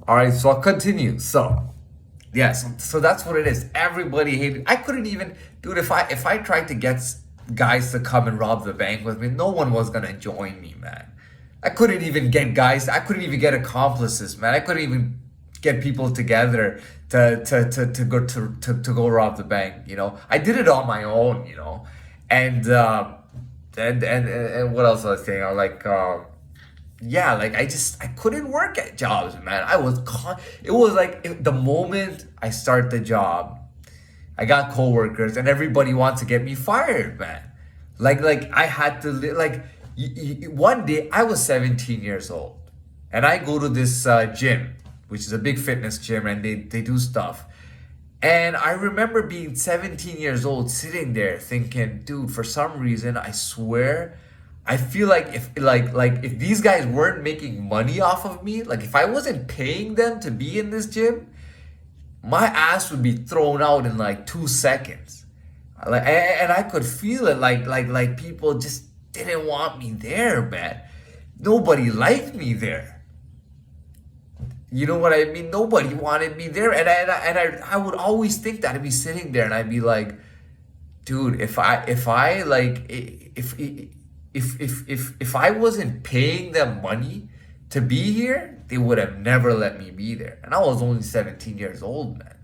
All right, so I'll continue. So, yes, so that's what it is. Everybody hated. I couldn't even, dude. If I tried to get guys to come and rob the bank with me, no one was gonna join me, man. I couldn't even get guys. I couldn't even get accomplices, man. I couldn't even get people together to go rob the bank. I did it on my own. And and what else was I saying? I was like. Yeah, like I couldn't work at jobs, man. It was like the moment I start the job, I got coworkers and everybody wants to get me fired, man. Like I had to one day I was 17 years old and I go to this gym, which is a big fitness gym, and they do stuff. And I remember being 17 years old, sitting there thinking, dude, for some reason, I swear, I feel like if these guys weren't making money off of me, like if I wasn't paying them to be in this gym, my ass would be thrown out in like 2 seconds. And I could feel it, like people just didn't want me there, man. Nobody liked me there. You know what I mean? Nobody wanted me there, and I would always think that. I'd be sitting there and I'd be like, dude, if I wasn't paying them money to be here, they would have never let me be there. And I was only 17 years old, man.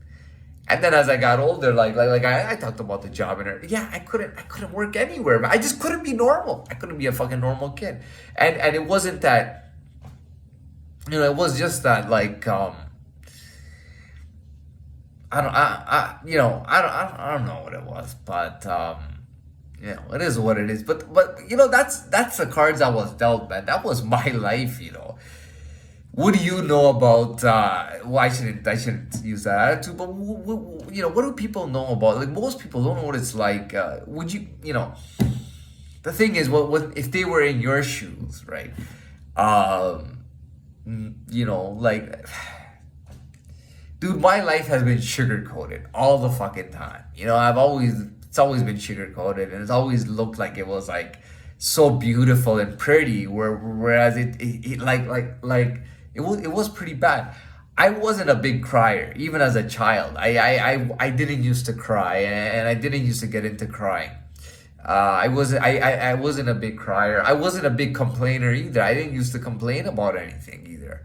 And then as I got older, I talked about the job, and yeah, I couldn't work anywhere, man. I just couldn't be normal. I couldn't be a fucking normal kid. And it wasn't that. It was just that, I don't know what it was, but it is what it is. But that's the cards I was dealt, man. That was my life. What do you know about? Well, I shouldn't use that attitude, but what do people know about? Like, most people don't know what it's like. Would you, the thing is, what if they were in your shoes, right? Like, dude, my life has been sugar coated all the fucking time. It's always been sugar coated, and it's always looked like it was like so beautiful and pretty. Whereas it was pretty bad. I wasn't a big crier, even as a child. I didn't used to cry, and I didn't used to get into crying. I wasn't a big crier. I wasn't a big complainer either. I didn't used to complain about anything either.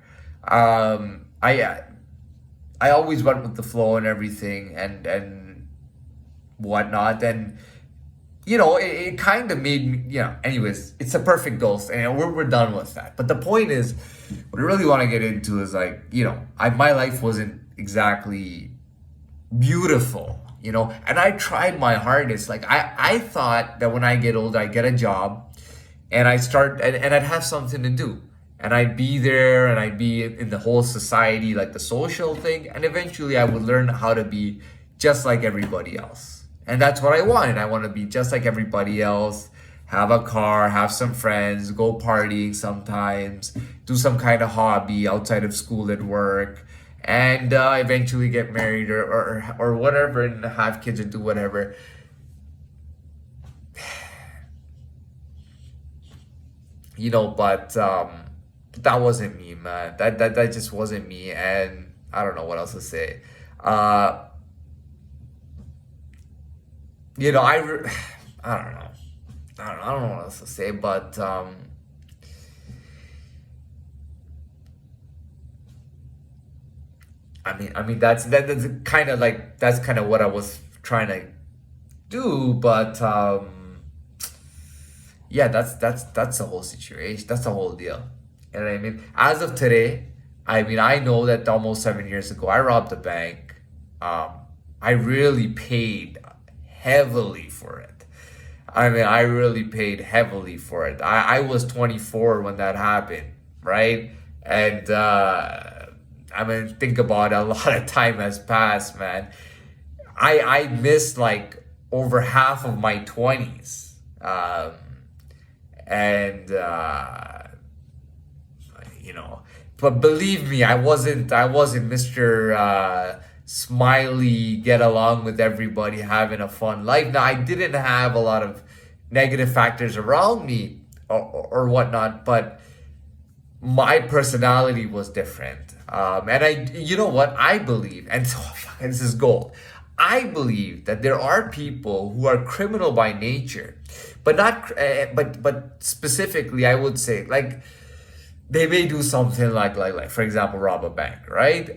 I always went with the flow and everything, and whatnot. And it kind of made me. Anyways, it's a perfect ghost, and we're done with that. But the point is, what I really want to get into is my life wasn't exactly beautiful. And I tried my hardest. I thought that when I get older, I get a job and and I'd have something to do, and I'd be there, and I'd be in the whole society, like the social thing. And eventually I would learn how to be just like everybody else. And that's what I wanted. I want to be just like everybody else, have a car, have some friends, go partying sometimes, do some kind of hobby outside of school and work, and eventually get married or whatever, and have kids and do whatever. But that wasn't me, man. That just wasn't me, and I don't know what else to say. I don't know. I don't know what else to say, but I mean that's kind of what I was trying to do, but yeah, that's the whole situation. That's the whole deal. You know what I mean? As of today, I know that almost 7 years ago I robbed a bank. I really paid heavily for it. I really paid heavily for it. I was 24 when that happened, right? And think about it, a lot of time has passed, man. I missed like over half of my 20s. And but believe me, I wasn't Mr. Smiley, get along with everybody, having a fun life. Now, I didn't have a lot of negative factors around me or whatnot, but my personality was different. And you know what? I believe, and this is gold. I believe that there are people who are criminal by nature, but not, but specifically, I would say, like, they may do something like for example, rob a bank, right?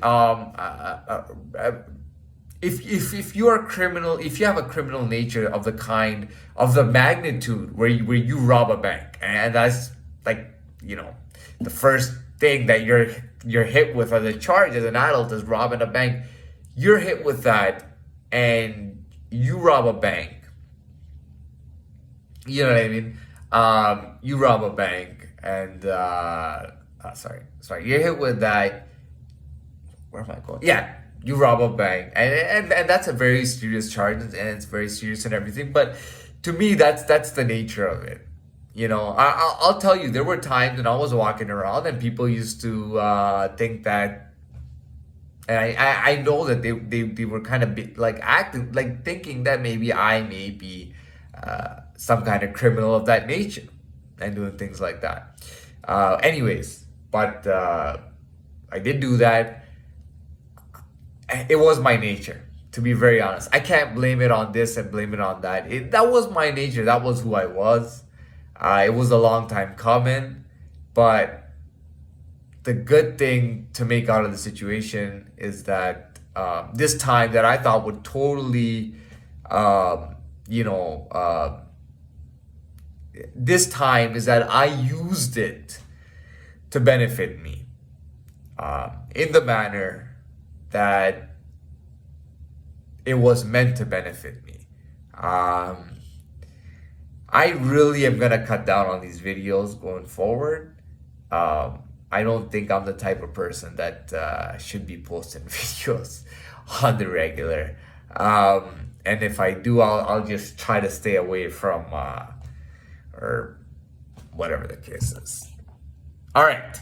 If you are criminal, if you have a criminal nature of the kind of the magnitude where you rob a bank, and that's like, you know, the first thing that you're hit with as a charge as an adult is robbing a bank. You're hit with that, and you rob a bank. You know what I mean? You rob a bank, and sorry, you're hit with that. Where am I going? Yeah, you rob a bank, and that's a very serious charge, and it's very serious and everything. But to me, that's the nature of it. You know, I'll tell you, there were times when I was walking around and people used to think that, and I know that they were kind of like acting, like thinking that maybe I may be some kind of criminal of that nature and doing things like that. Anyways, but I did do that. It was my nature, to be very honest. I can't blame it on this and blame it on that. That was my nature. That was who I was. It was a long time coming, but the good thing to make out of the situation is that this time that I thought would totally, you know, this time is that I used it to benefit me in the manner that it was meant to benefit me. I really am gonna cut down on these videos going forward. I don't think I'm the type of person that should be posting videos on the regular. And if I do, I'll just try to stay away from or whatever the case is. All right.